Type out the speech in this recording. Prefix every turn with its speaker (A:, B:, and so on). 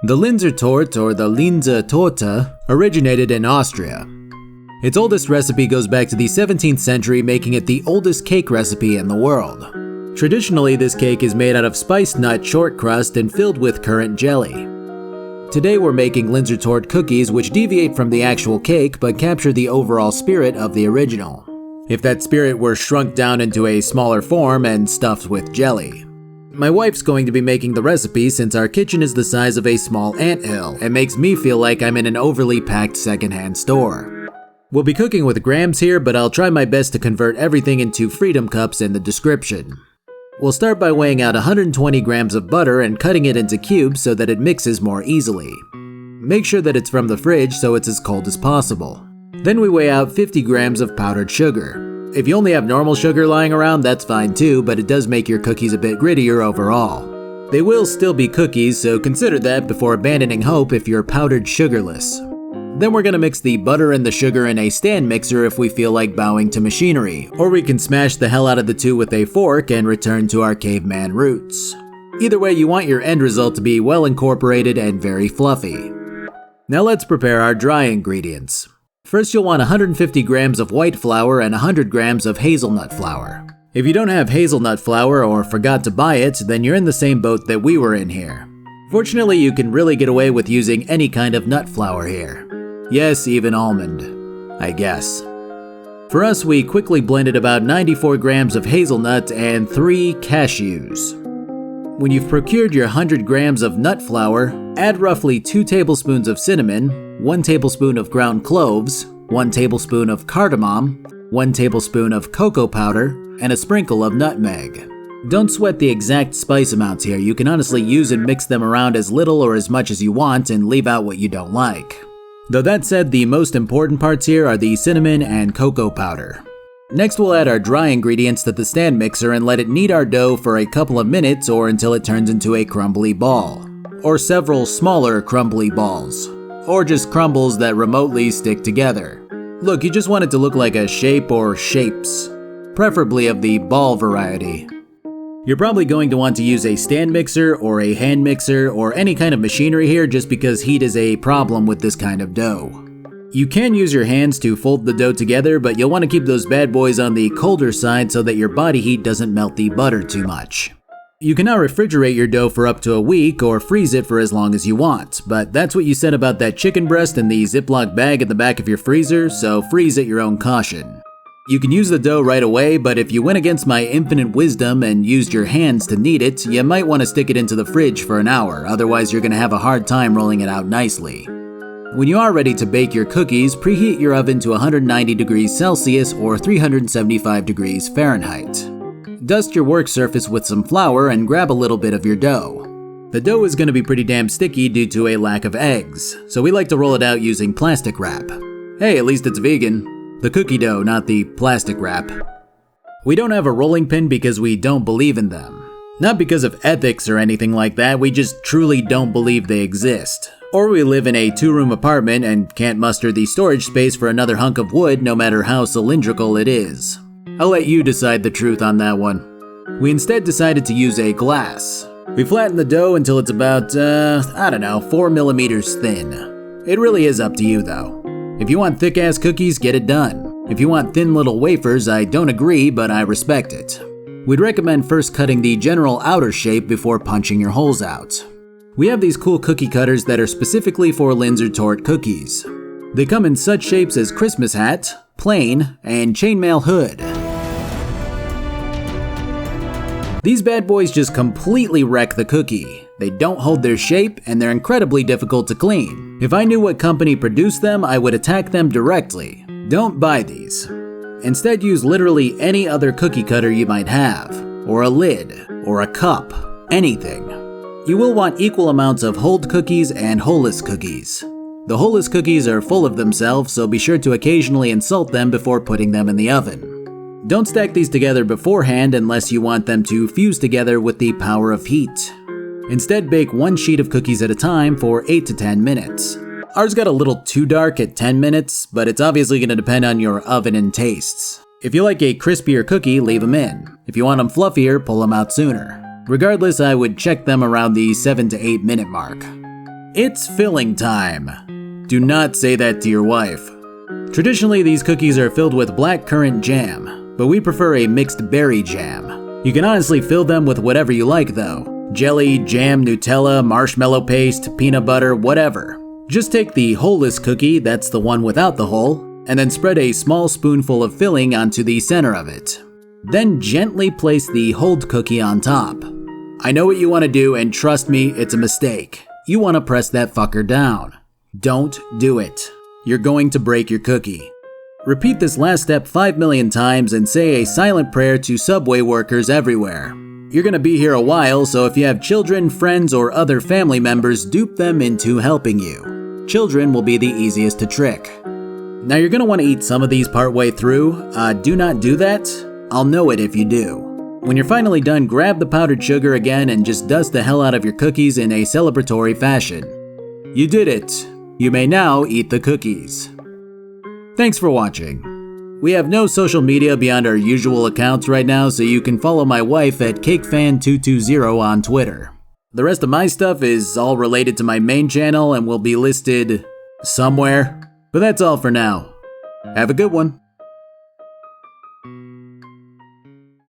A: The Linzer Torte, or the Linzer Torte, originated in Austria. Its oldest recipe goes back to the 17th century, making it the oldest cake recipe in the world. Traditionally, this cake is made out of spiced nut short crust and filled with currant jelly. Today we're making Linzer Torte cookies, which deviate from the actual cake but capture the overall spirit of the original. If that spirit were shrunk down into a smaller form and stuffed with jelly. My wife's going to be making the recipe since our kitchen is the size of a small anthill and makes me feel like I'm in an overly packed secondhand store. We'll be cooking with grams here, but I'll try my best to convert everything into freedom cups in the description. We'll start by weighing out 120 grams of butter and cutting it into cubes so that it mixes more easily. Make sure that it's from the fridge so it's as cold as possible. Then we weigh out 50 grams of powdered sugar. If you only have normal sugar lying around, that's fine too, but it does make your cookies a bit grittier overall. They will still be cookies, so consider that before abandoning hope if you're powdered sugarless. Then we're gonna mix the butter and the sugar in a stand mixer if we feel like bowing to machinery, or we can smash the hell out of the two with a fork and return to our caveman roots. Either way, you want your end result to be well incorporated and very fluffy. Now let's prepare our dry ingredients. First, you'll want 150 grams of white flour and 100 grams of hazelnut flour. If you don't have hazelnut flour or forgot to buy it, then you're in the same boat that we were in here. Fortunately, you can really get away with using any kind of nut flour here. Yes, even almond, I guess. For us, we quickly blended about 94 grams of hazelnut and 3 cashews. When you've procured your 100 grams of nut flour, add roughly 2 tablespoons of cinnamon, 1 tablespoon of ground cloves, 1 tablespoon of cardamom, 1 tablespoon of cocoa powder, and a sprinkle of nutmeg. Don't sweat the exact spice amounts here. You can honestly use and mix them around as little or as much as you want and leave out what you don't like. Though that said, the most important parts here are the cinnamon and cocoa powder. Next, we'll add our dry ingredients to the stand mixer and let it knead our dough for a couple of minutes or until it turns into a crumbly ball. Or several smaller crumbly balls. Or just crumbles that remotely stick together. Look, you just want it to look like a shape or shapes, preferably of the ball variety. You're probably going to want to use a stand mixer or a hand mixer or any kind of machinery here just because heat is a problem with this kind of dough. You can use your hands to fold the dough together, but you'll want to keep those bad boys on the colder side so that your body heat doesn't melt the butter too much. You can now refrigerate your dough for up to a week or freeze it for as long as you want, but that's what you said about that chicken breast in the Ziploc bag at the back of your freezer, so freeze at your own caution. You can use the dough right away, but if you went against my infinite wisdom and used your hands to knead it, you might want to stick it into the fridge for an hour, otherwise you're going to have a hard time rolling it out nicely. When you are ready to bake your cookies, preheat your oven to 190 degrees Celsius or 375 degrees Fahrenheit. Dust your work surface with some flour and grab a little bit of your dough. The dough is going to be pretty damn sticky due to a lack of eggs, so we like to roll it out using plastic wrap. Hey, at least it's vegan. The cookie dough, not the plastic wrap. We don't have a rolling pin because we don't believe in them. Not because of ethics or anything like that, we just truly don't believe they exist. Or we live in a 2-room apartment and can't muster the storage space for another hunk of wood no matter how cylindrical it is. I'll let you decide the truth on that one. We instead decided to use a glass. We flatten the dough until it's about, 4 millimeters thin. It really is up to you though. If you want thick-ass cookies, get it done. If you want thin little wafers, I don't agree, but I respect it. We'd recommend first cutting the general outer shape before punching your holes out. We have these cool cookie cutters that are specifically for Linzer Torte cookies. They come in such shapes as Christmas hat, plain, and chainmail hood. These bad boys just completely wreck the cookie. They don't hold their shape, and they're incredibly difficult to clean. If I knew what company produced them, I would attack them directly. Don't buy these. Instead, use literally any other cookie cutter you might have, or a lid, or a cup, anything. You will want equal amounts of hold cookies and holeless cookies. The holeless cookies are full of themselves, so be sure to occasionally insult them before putting them in the oven. Don't stack these together beforehand unless you want them to fuse together with the power of heat. Instead, bake 1 sheet of cookies at a time for 8 to 10 minutes. Ours got a little too dark at 10 minutes, but it's obviously going to depend on your oven and tastes. If you like a crispier cookie, leave them in. If you want them fluffier, pull them out sooner. Regardless, I would check them around the 7 to 8 minute mark. It's filling time. Do not say that to your wife. Traditionally, these cookies are filled with blackcurrant jam, but we prefer a mixed berry jam. You can honestly fill them with whatever you like though. Jelly, jam, Nutella, marshmallow paste, peanut butter, whatever. Just take the holeless cookie, that's the one without the hole, and then spread a small spoonful of filling onto the center of it. Then gently place the holed cookie on top. I know what you want to do, and trust me, it's a mistake. You want to press that fucker down. Don't do it. You're going to break your cookie. Repeat this last step 5 million times and say a silent prayer to subway workers everywhere. You're going to be here a while, so if you have children, friends, or other family members, dupe them into helping you. Children will be the easiest to trick. Now you're going to want to eat some of these partway through. Do not do that. I'll know it if you do. When you're finally done, grab the powdered sugar again and just dust the hell out of your cookies in a celebratory fashion. You did it. You may now eat the cookies. Thanks for watching. We have no social media beyond our usual accounts right now, so you can follow my wife at CakeFan220 on Twitter. The rest of my stuff is all related to my main channel and will be listed somewhere. But that's all for now. Have a good one.